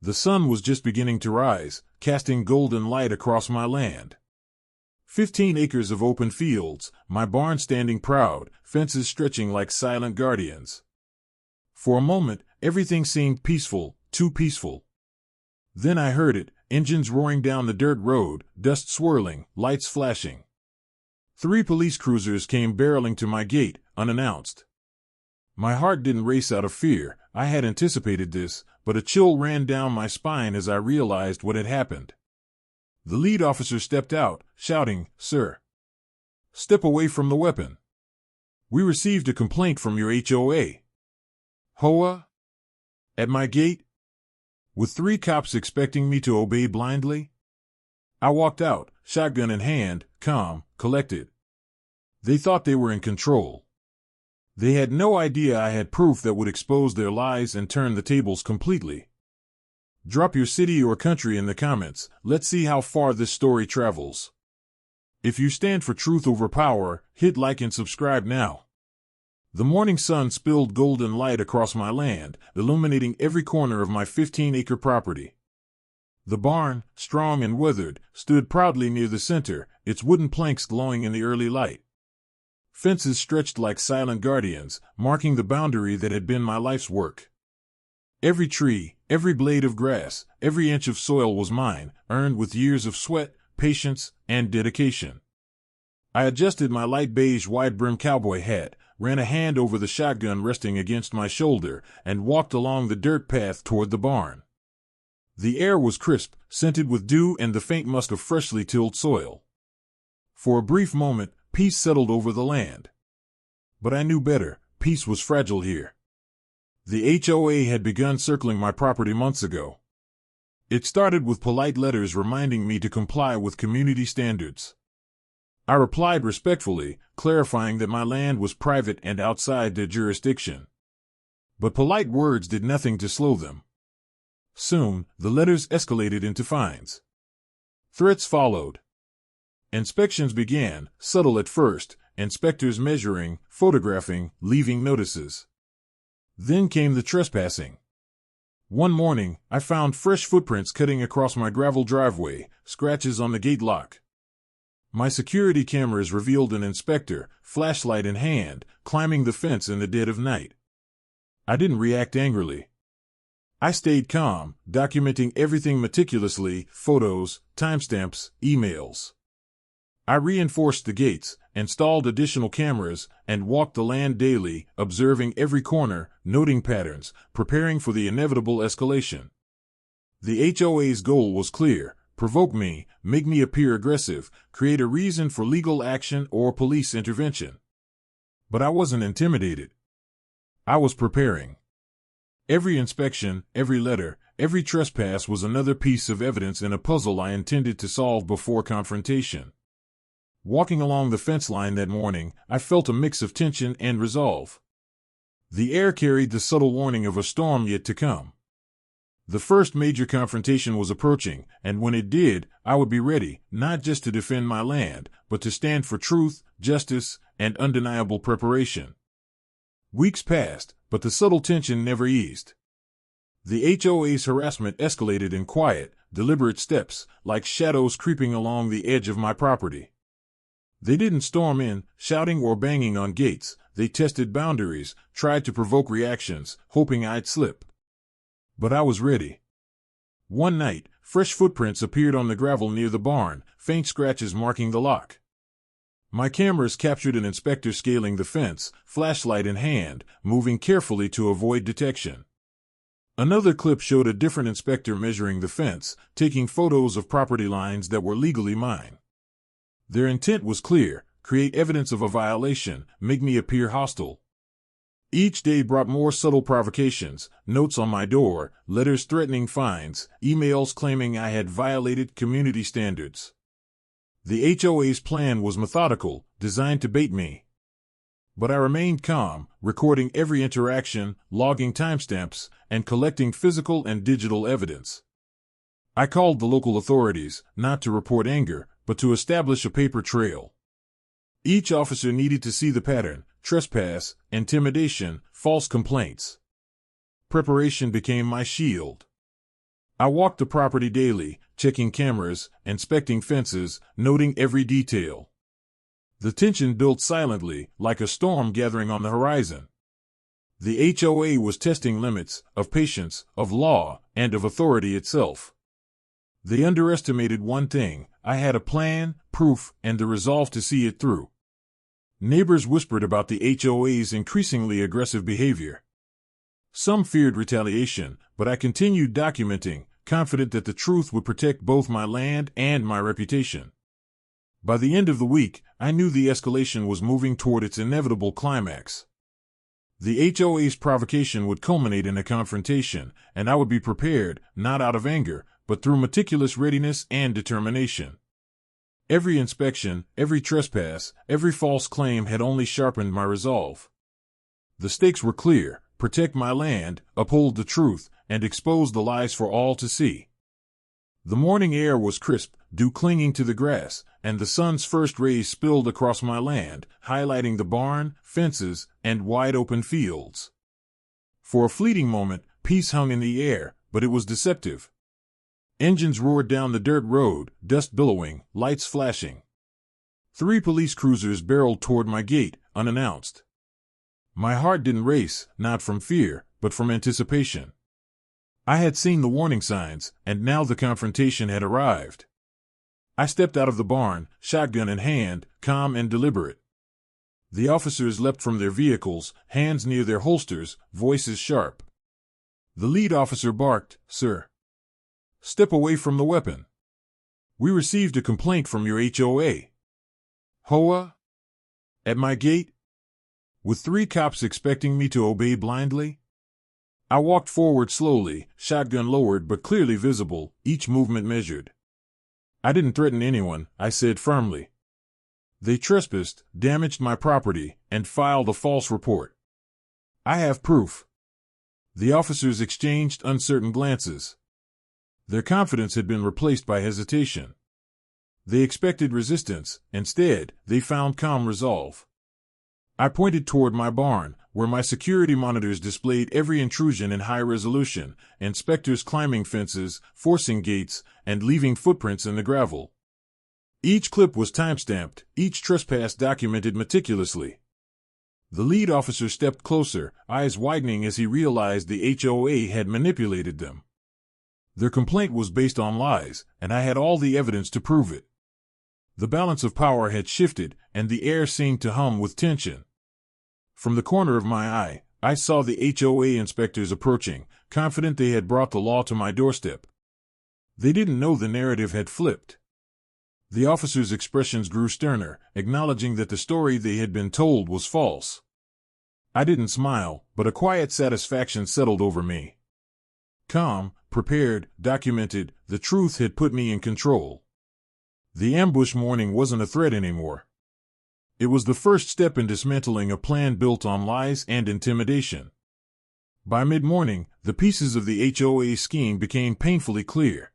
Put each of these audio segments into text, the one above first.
The sun was just beginning to rise, casting golden light across my land. 15 acres of open fields, my barn standing proud, fences stretching like silent guardians. For a moment, everything seemed peaceful, too peaceful. Then I heard it, engines roaring down the dirt road, dust swirling, lights flashing. 3 police cruisers came barreling to my gate, unannounced. My heart didn't race out of fear, I had anticipated this, but a chill ran down my spine as I realized what had happened. The lead officer stepped out, shouting, "Sir, step away from the weapon. We received a complaint from your HOA. HOA? At my gate? With 3 cops expecting me to obey blindly?" I walked out, shotgun in hand, calm, collected. They thought they were in control. They had no idea I had proof that would expose their lies and turn the tables completely. Drop your city or country in the comments. Let's see how far this story travels. If you stand for truth over power, hit like and subscribe now. The morning sun spilled golden light across my land, illuminating every corner of my 15-acre property. The barn, strong and weathered, stood proudly near the center, its wooden planks glowing in the early light. Fences stretched like silent guardians, marking the boundary that had been my life's work. Every tree, every blade of grass, every inch of soil was mine, earned with years of sweat, patience, and dedication. I adjusted my light beige wide-brimmed cowboy hat, ran a hand over the shotgun resting against my shoulder, and walked along the dirt path toward the barn. The air was crisp, scented with dew and the faint musk of freshly tilled soil. For a brief moment, peace settled over the land. But I knew better, peace was fragile here. The HOA had begun circling my property months ago. It started with polite letters reminding me to comply with community standards. I replied respectfully, clarifying that my land was private and outside their jurisdiction. But polite words did nothing to slow them. Soon, the letters escalated into fines. Threats followed. Inspections began, subtle at first, inspectors measuring, photographing, leaving notices. Then came the trespassing. One morning, I found fresh footprints cutting across my gravel driveway, scratches on the gate lock. My security cameras revealed an inspector, flashlight in hand, climbing the fence in the dead of night. I didn't react angrily. I stayed calm, documenting everything meticulously, photos, timestamps, emails. I reinforced the gates, installed additional cameras, and walked the land daily, observing every corner, noting patterns, preparing for the inevitable escalation. The HOA's goal was clear: provoke me, make me appear aggressive, create a reason for legal action or police intervention. But I wasn't intimidated. I was preparing. Every inspection, every letter, every trespass was another piece of evidence in a puzzle I intended to solve before confrontation. Walking along the fence line that morning, I felt a mix of tension and resolve. The air carried the subtle warning of a storm yet to come. The first major confrontation was approaching, and when it did, I would be ready, not just to defend my land, but to stand for truth, justice, and undeniable preparation. Weeks passed, but the subtle tension never eased. The HOA's harassment escalated in quiet, deliberate steps, like shadows creeping along the edge of my property. They didn't storm in, shouting or banging on gates. They tested boundaries, tried to provoke reactions, hoping I'd slip. But I was ready. One night, fresh footprints appeared on the gravel near the barn, faint scratches marking the lock. My cameras captured an inspector scaling the fence, flashlight in hand, moving carefully to avoid detection. Another clip showed a different inspector measuring the fence, taking photos of property lines that were legally mine. Their intent was clear: create evidence of a violation, make me appear hostile. Each day brought more subtle provocations: notes on my door, letters threatening fines, emails claiming I had violated community standards. The HOA's plan was methodical, designed to bait me. But I remained calm, recording every interaction, logging timestamps, and collecting physical and digital evidence. I called the local authorities, not to report anger, but to establish a paper trail. Each officer needed to see the pattern: trespass, intimidation, false complaints. Preparation became my shield. I walked the property daily, checking cameras, inspecting fences, noting every detail. The tension built silently, like a storm gathering on the horizon. The HOA was testing limits of patience, of law, and of authority itself. They underestimated one thing: I had a plan, proof, and the resolve to see it through. Neighbors whispered about the HOA's increasingly aggressive behavior. Some feared retaliation, but I continued documenting, confident that the truth would protect both my land and my reputation. By the end of the week, I knew the escalation was moving toward its inevitable climax. The HOA's provocation would culminate in a confrontation, and I would be prepared, not out of anger, but through meticulous readiness and determination. Every inspection, every trespass, every false claim had only sharpened my resolve. The stakes were clear: protect my land, uphold the truth, and expose the lies for all to see. The morning air was crisp, dew clinging to the grass, and the sun's first rays spilled across my land, highlighting the barn, fences, and wide-open fields. For a fleeting moment, peace hung in the air, but it was deceptive. Engines roared down the dirt road, dust billowing, lights flashing. 3 police cruisers barreled toward my gate, unannounced. My heart didn't race, not from fear, but from anticipation. I had seen the warning signs, and now the confrontation had arrived. I stepped out of the barn, shotgun in hand, calm and deliberate. The officers leapt from their vehicles, hands near their holsters, voices sharp. The lead officer barked, "Sir, step away from the weapon. We received a complaint from your HOA." HOA? At my gate? With 3 cops expecting me to obey blindly? I walked forward slowly, shotgun lowered but clearly visible, each movement measured. "I didn't threaten anyone," I said firmly. "They trespassed, damaged my property, and filed a false report. I have proof." The officers exchanged uncertain glances. Their confidence had been replaced by hesitation. They expected resistance; instead, they found calm resolve. I pointed toward my barn, where my security monitors displayed every intrusion in high resolution, inspectors climbing fences, forcing gates, and leaving footprints in the gravel. Each clip was timestamped, each trespass documented meticulously. The lead officer stepped closer, eyes widening as he realized the HOA had manipulated them. Their complaint was based on lies, and I had all the evidence to prove it. The balance of power had shifted, and the air seemed to hum with tension. From the corner of my eye, I saw the HOA inspectors approaching, confident they had brought the law to my doorstep. They didn't know the narrative had flipped. The officers' expressions grew sterner, acknowledging that the story they had been told was false. I didn't smile, but a quiet satisfaction settled over me. Calm, prepared, documented, the truth had put me in control. The ambush morning wasn't a threat anymore. It was the first step in dismantling a plan built on lies and intimidation. By mid-morning, the pieces of the HOA scheme became painfully clear.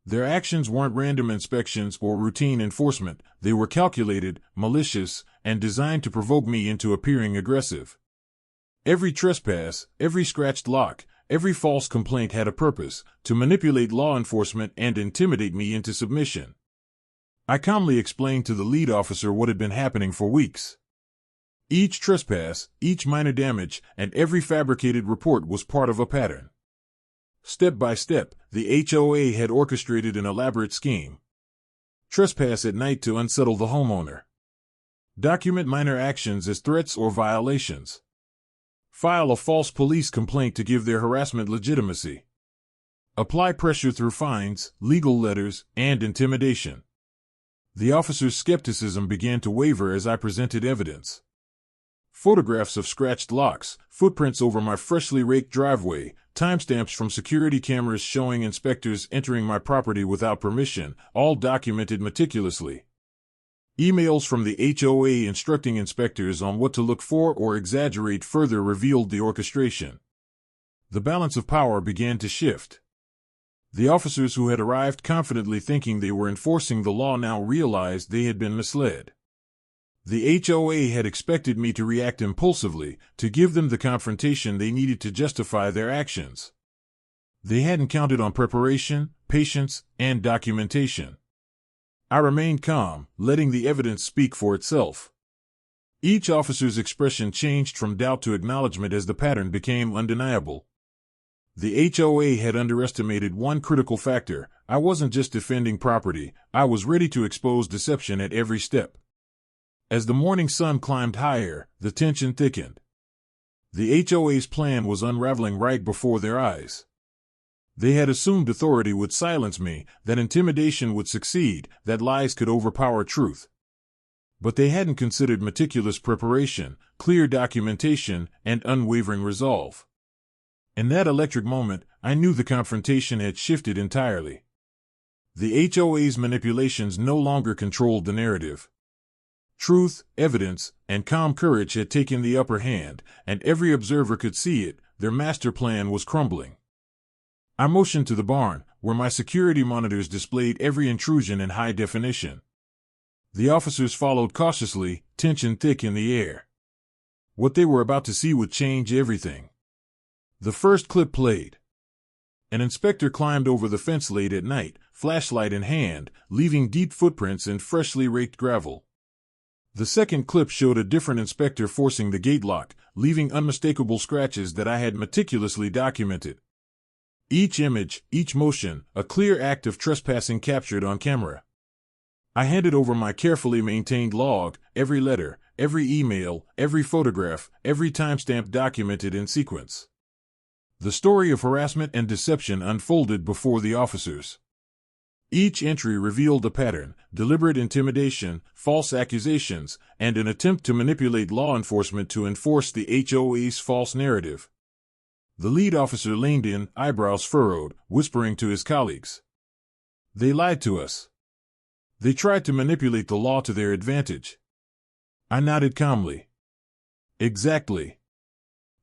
Their actions weren't random inspections or routine enforcement; they were calculated, malicious, and designed to provoke me into appearing aggressive. Every trespass, every scratched lock, every false complaint had a purpose: to manipulate law enforcement and intimidate me into submission. I calmly explained to the lead officer what had been happening for weeks. Each trespass, each minor damage, and every fabricated report was part of a pattern. Step by step, the HOA had orchestrated an elaborate scheme. Trespass at night to unsettle the homeowner. Document minor actions as threats or violations. File a false police complaint to give their harassment legitimacy. Apply pressure through fines, legal letters, and intimidation. The officer's skepticism began to waver as I presented evidence. Photographs of scratched locks, footprints over my freshly raked driveway, timestamps from security cameras showing inspectors entering my property without permission, all documented meticulously. Emails from the HOA instructing inspectors on what to look for or exaggerate further revealed the orchestration. The balance of power began to shift. The officers who had arrived confidently thinking they were enforcing the law now realized they had been misled. The HOA had expected me to react impulsively, to give them the confrontation they needed to justify their actions. They hadn't counted on preparation, patience, and documentation. I remained calm, letting the evidence speak for itself. Each officer's expression changed from doubt to acknowledgement as the pattern became undeniable. The HOA had underestimated one critical factor. I wasn't just defending property, I was ready to expose deception at every step. As the morning sun climbed higher, the tension thickened. The HOA's plan was unraveling right before their eyes. They had assumed authority would silence me, that intimidation would succeed, that lies could overpower truth. But they hadn't considered meticulous preparation, clear documentation, and unwavering resolve. In that electric moment, I knew the confrontation had shifted entirely. The HOA's manipulations no longer controlled the narrative. Truth, evidence, and calm courage had taken the upper hand, and every observer could see it. Their master plan was crumbling. I motioned to the barn, where my security monitors displayed every intrusion in high definition. The officers followed cautiously, tension thick in the air. What they were about to see would change everything. The first clip played. An inspector climbed over the fence late at night, flashlight in hand, leaving deep footprints in freshly raked gravel. The second clip showed a different inspector forcing the gate lock, leaving unmistakable scratches that I had meticulously documented. Each image, each motion, a clear act of trespassing captured on camera. I handed over my carefully maintained log, every letter, every email, every photograph, every timestamp documented in sequence. The story of harassment and deception unfolded before the officers. Each entry revealed a pattern: deliberate intimidation, false accusations, and an attempt to manipulate law enforcement to enforce the HOA's false narrative. The lead officer leaned in, eyebrows furrowed, whispering to his colleagues. They lied to us. They tried to manipulate the law to their advantage. I nodded calmly. Exactly.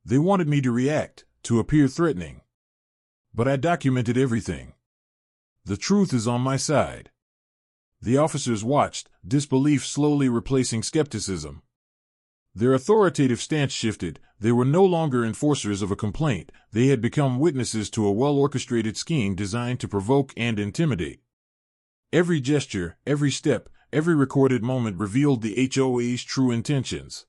They wanted me to react, to appear threatening. But I documented everything. The truth is on my side. The officers watched, disbelief slowly replacing skepticism. Their authoritative stance shifted. They were no longer enforcers of a complaint. They had become witnesses to a well-orchestrated scheme designed to provoke and intimidate. Every gesture, every step, every recorded moment revealed the HOA's true intentions.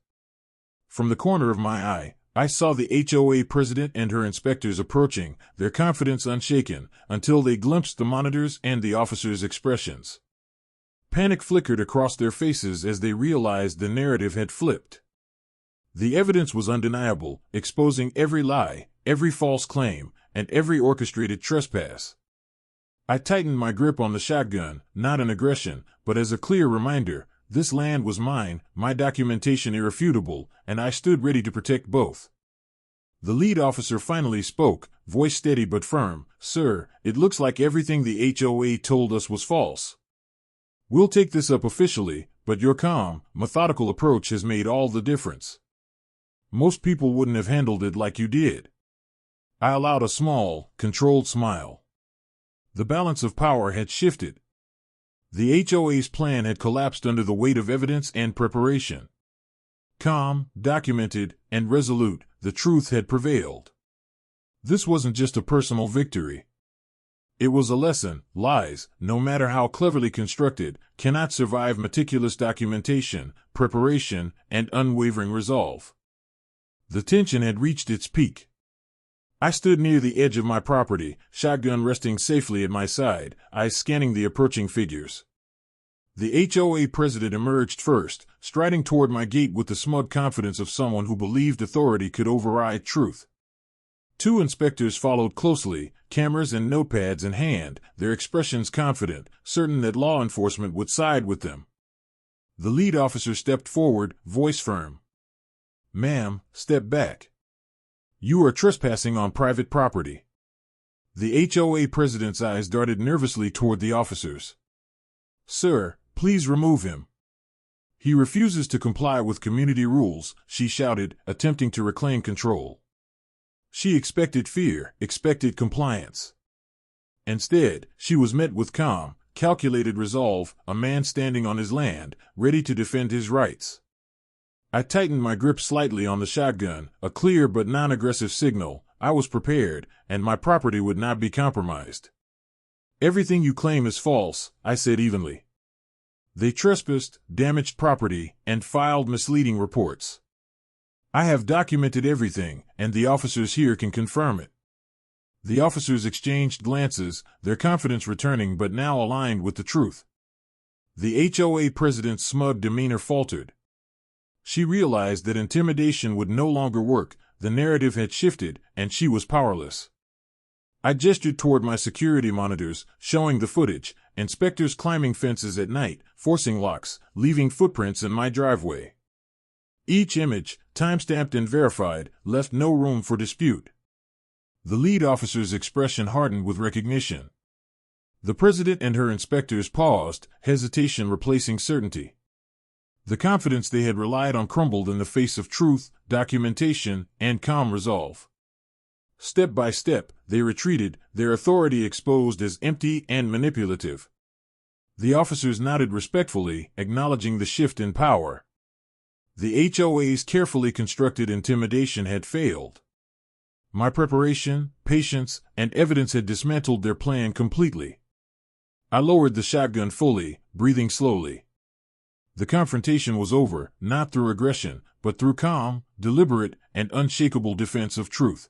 From the corner of my eye, I saw the HOA president and her inspectors approaching, their confidence unshaken, until they glimpsed the monitors and the officers' expressions. Panic flickered across their faces as they realized the narrative had flipped. The evidence was undeniable, exposing every lie, every false claim, and every orchestrated trespass. I tightened my grip on the shotgun, not in aggression, but as a clear reminder: this land was mine, my documentation irrefutable, and I stood ready to protect both. The lead officer finally spoke, voice steady but firm. Sir, it looks like everything the HOA told us was false. We'll take this up officially, but your calm, methodical approach has made all the difference. Most people wouldn't have handled it like you did. I allowed a small, controlled smile. The balance of power had shifted. The HOA's plan had collapsed under the weight of evidence and preparation. Calm, documented, and resolute, the truth had prevailed. This wasn't just a personal victory. It was a lesson: lies, no matter how cleverly constructed, cannot survive meticulous documentation, preparation, and unwavering resolve. The tension had reached its peak. I stood near the edge of my property, shotgun resting safely at my side, eyes scanning the approaching figures. The HOA president emerged first, striding toward my gate with the smug confidence of someone who believed authority could override truth. Two inspectors followed closely, cameras and notepads in hand, their expressions confident, certain that law enforcement would side with them. The lead officer stepped forward, voice firm. Ma'am, step back. You are trespassing on private property. The HOA president's eyes darted nervously toward the officers. Sir, please remove him. He refuses to comply with community rules, she shouted, attempting to reclaim control. She expected fear, expected compliance. Instead, she was met with calm, calculated resolve, a man standing on his land, ready to defend his rights. I tightened my grip slightly on the shotgun, a clear but non-aggressive signal: I was prepared, and my property would not be compromised. Everything you claim is false, I said evenly. They trespassed, damaged property, and filed misleading reports. I have documented everything, and the officers here can confirm it. The officers exchanged glances, their confidence returning but now aligned with the truth. The HOA president's smug demeanor faltered. She realized that intimidation would no longer work, the narrative had shifted, and she was powerless. I gestured toward my security monitors, showing the footage, inspectors climbing fences at night, forcing locks, leaving footprints in my driveway. Each image, timestamped and verified, left no room for dispute. The lead officer's expression hardened with recognition. The president and her inspectors paused, hesitation replacing certainty. The confidence they had relied on crumbled in the face of truth, documentation, and calm resolve. Step by step, they retreated, their authority exposed as empty and manipulative. The officers nodded respectfully, acknowledging the shift in power. The HOA's carefully constructed intimidation had failed. My preparation, patience, and evidence had dismantled their plan completely. I lowered the shotgun fully, breathing slowly. The confrontation was over, not through aggression, but through calm, deliberate, and unshakable defense of truth.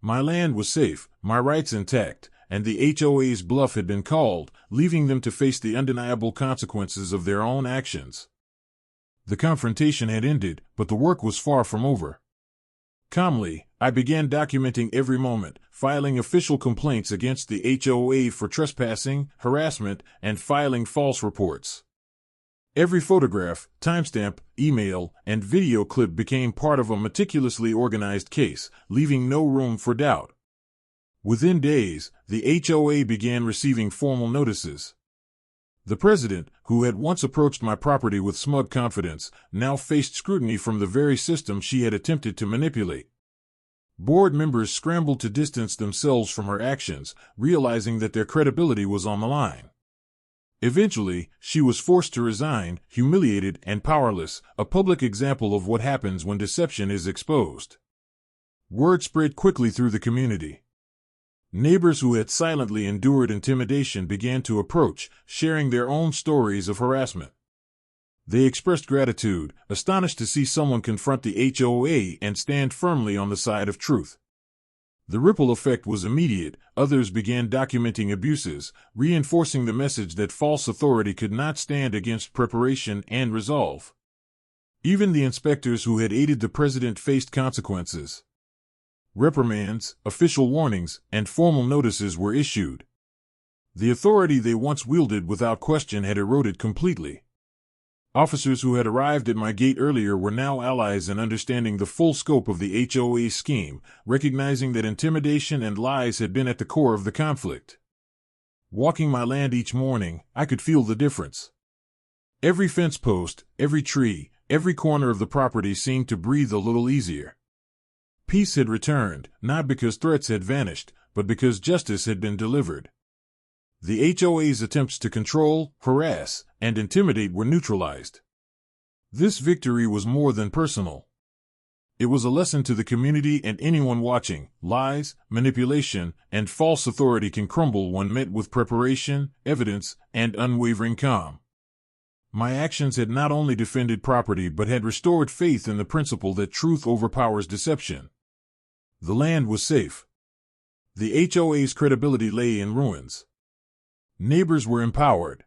My land was safe, my rights intact, and the HOA's bluff had been called, leaving them to face the undeniable consequences of their own actions. The confrontation had ended, but the work was far from over. Calmly, I began documenting every moment, filing official complaints against the HOA for trespassing, harassment, and filing false reports. Every photograph, timestamp, email, and video clip became part of a meticulously organized case, leaving no room for doubt. Within days, the HOA began receiving formal notices. The president, who had once approached my property with smug confidence, now faced scrutiny from the very system she had attempted to manipulate. Board members scrambled to distance themselves from her actions, realizing that their credibility was on the line. Eventually, she was forced to resign, humiliated and powerless, a public example of what happens when deception is exposed. Word spread quickly through the community. Neighbors who had silently endured intimidation began to approach, sharing their own stories of harassment. They expressed gratitude, astonished to see someone confront the HOA and stand firmly on the side of truth. The ripple effect was immediate. Others began documenting abuses, reinforcing the message that false authority could not stand against preparation and resolve. Even the inspectors who had aided the president faced consequences. Reprimands, official warnings, and formal notices were issued. The authority they once wielded without question had eroded completely. Officers who had arrived at my gate earlier were now allies in understanding the full scope of the HOA scheme, recognizing that intimidation and lies had been at the core of the conflict. Walking my land each morning, I could feel the difference. Every fence post, every tree, every corner of the property seemed to breathe a little easier. Peace had returned, not because threats had vanished, but because justice had been delivered. The HOA's attempts to control, harass, and intimidate were neutralized. This victory was more than personal. It was a lesson to the community and anyone watching. Lies, manipulation, and false authority can crumble when met with preparation, evidence, and unwavering calm. My actions had not only defended property but had restored faith in the principle that truth overpowers deception. The land was safe. The HOA's credibility lay in ruins. Neighbors were empowered.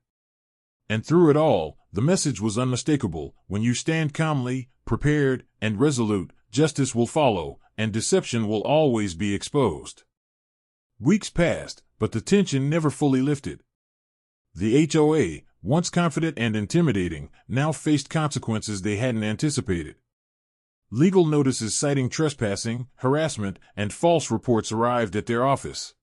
And through it all, the message was unmistakable: when you stand calmly, prepared, and resolute, justice will follow, and deception will always be exposed. Weeks passed, but the tension never fully lifted. The HOA, once confident and intimidating, now faced consequences they hadn't anticipated. Legal notices citing trespassing, harassment, and false reports arrived at their office.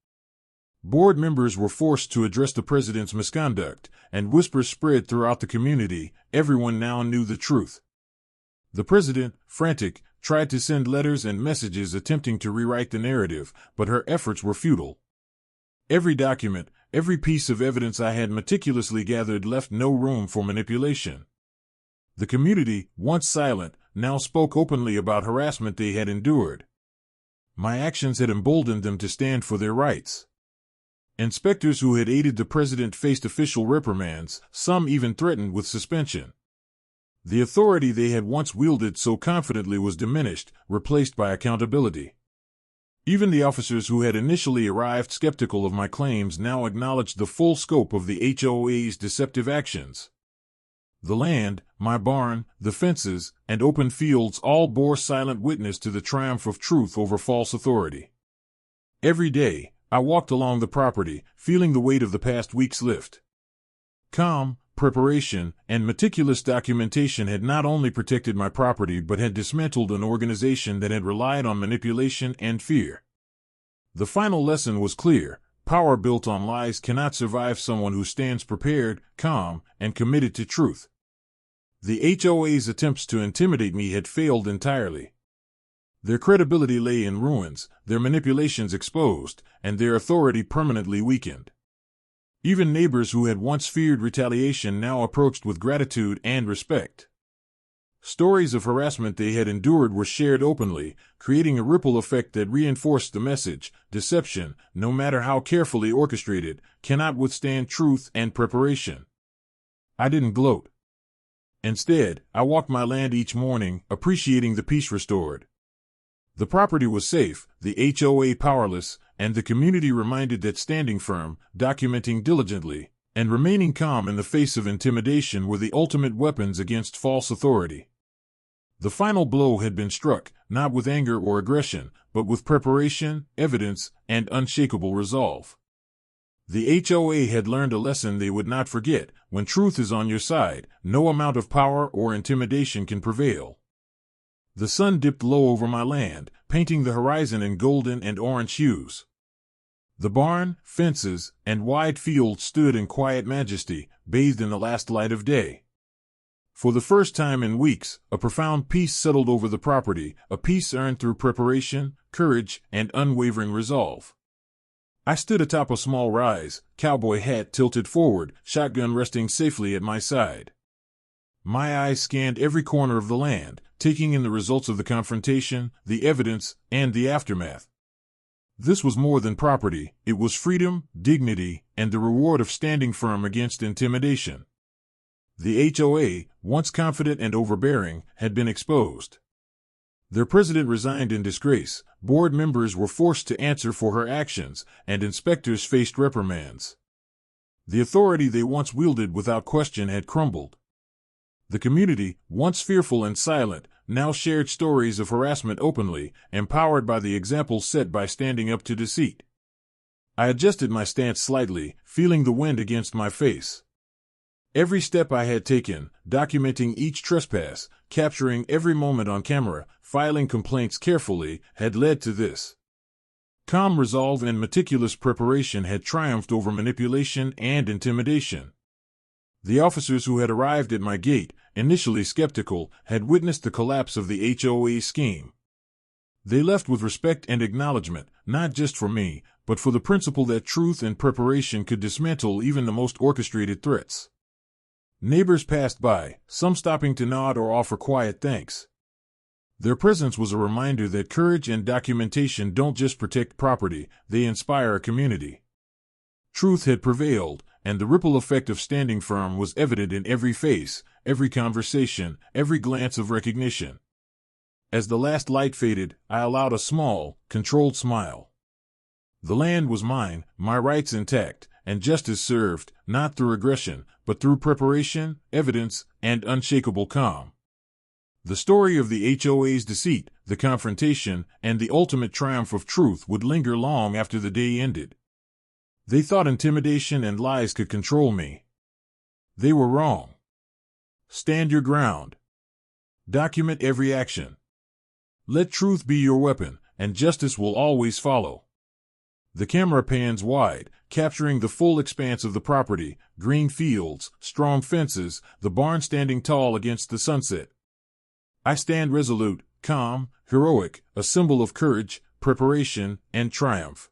Board members were forced to address the president's misconduct, and whispers spread throughout the community. Everyone now knew the truth. The president, frantic, tried to send letters and messages attempting to rewrite the narrative, but her efforts were futile. Every document, every piece of evidence I had meticulously gathered left no room for manipulation. The community, once silent, now spoke openly about harassment they had endured. My actions had emboldened them to stand for their rights. Inspectors who had aided the president faced official reprimands, some even threatened with suspension. The authority they had once wielded so confidently was diminished, replaced by accountability. Even the officers who had initially arrived skeptical of my claims now acknowledged the full scope of the HOA's deceptive actions. The land, my barn, the fences, and open fields all bore silent witness to the triumph of truth over false authority. Every day, I walked along the property, feeling the weight of the past weeks lift. Calm, preparation, and meticulous documentation had not only protected my property but had dismantled an organization that had relied on manipulation and fear. The final lesson was clear: power built on lies cannot survive someone who stands prepared, calm, and committed to truth. The HOA's attempts to intimidate me had failed entirely. Their credibility lay in ruins, their manipulations exposed, and their authority permanently weakened. Even neighbors who had once feared retaliation now approached with gratitude and respect. Stories of harassment they had endured were shared openly, creating a ripple effect that reinforced the message: deception, no matter how carefully orchestrated, cannot withstand truth and preparation. I didn't gloat. Instead, I walked my land each morning, appreciating the peace restored. The property was safe, the HOA powerless, and the community reminded that standing firm, documenting diligently, and remaining calm in the face of intimidation were the ultimate weapons against false authority. The final blow had been struck, not with anger or aggression, but with preparation, evidence, and unshakable resolve. The HOA had learned a lesson they would not forget: when truth is on your side, no amount of power or intimidation can prevail. The sun dipped low over my land, painting the horizon in golden and orange hues. The barn, fences, and wide field stood in quiet majesty, bathed in the last light of day. For the first time in weeks, a profound peace settled over the property, a peace earned through preparation, courage, and unwavering resolve. I stood atop a small rise, cowboy hat tilted forward, shotgun resting safely at my side. My eyes scanned every corner of the land, taking in the results of the confrontation, the evidence, and the aftermath. This was more than property; it was freedom, dignity, and the reward of standing firm against intimidation. The HOA, once confident and overbearing, had been exposed. Their president resigned in disgrace, board members were forced to answer for her actions, and inspectors faced reprimands. The authority they once wielded without question had crumbled. The community, once fearful and silent, now shared stories of harassment openly, empowered by the example set by standing up to deceit. I adjusted my stance slightly, feeling the wind against my face. Every step I had taken, documenting each trespass, capturing every moment on camera, filing complaints carefully, had led to this. Calm resolve and meticulous preparation had triumphed over manipulation and intimidation. The officers who had arrived at my gate, initially skeptical, had witnessed the collapse of the HOA scheme. They left with respect and acknowledgement, not just for me, but for the principle that truth and preparation could dismantle even the most orchestrated threats. Neighbors passed by, some stopping to nod or offer quiet thanks. Their presence was a reminder that courage and documentation don't just protect property, they inspire a community. Truth had prevailed, and the ripple effect of standing firm was evident in every face, every conversation, every glance of recognition. As the last light faded, I allowed a small, controlled smile. The land was mine, my rights intact, and justice served, not through aggression, but through preparation, evidence, and unshakable calm. The story of the HOA's deceit, the confrontation, and the ultimate triumph of truth would linger long after the day ended. They thought intimidation and lies could control me. They were wrong. Stand your ground. Document every action. Let truth be your weapon, and justice will always follow. The camera pans wide, capturing the full expanse of the property: green fields, strong fences, the barn standing tall against the sunset. I stand resolute, calm, heroic, a symbol of courage, preparation, and triumph.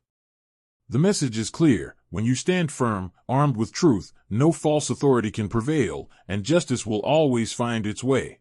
The message is clear: when you stand firm, armed with truth, no false authority can prevail, and justice will always find its way.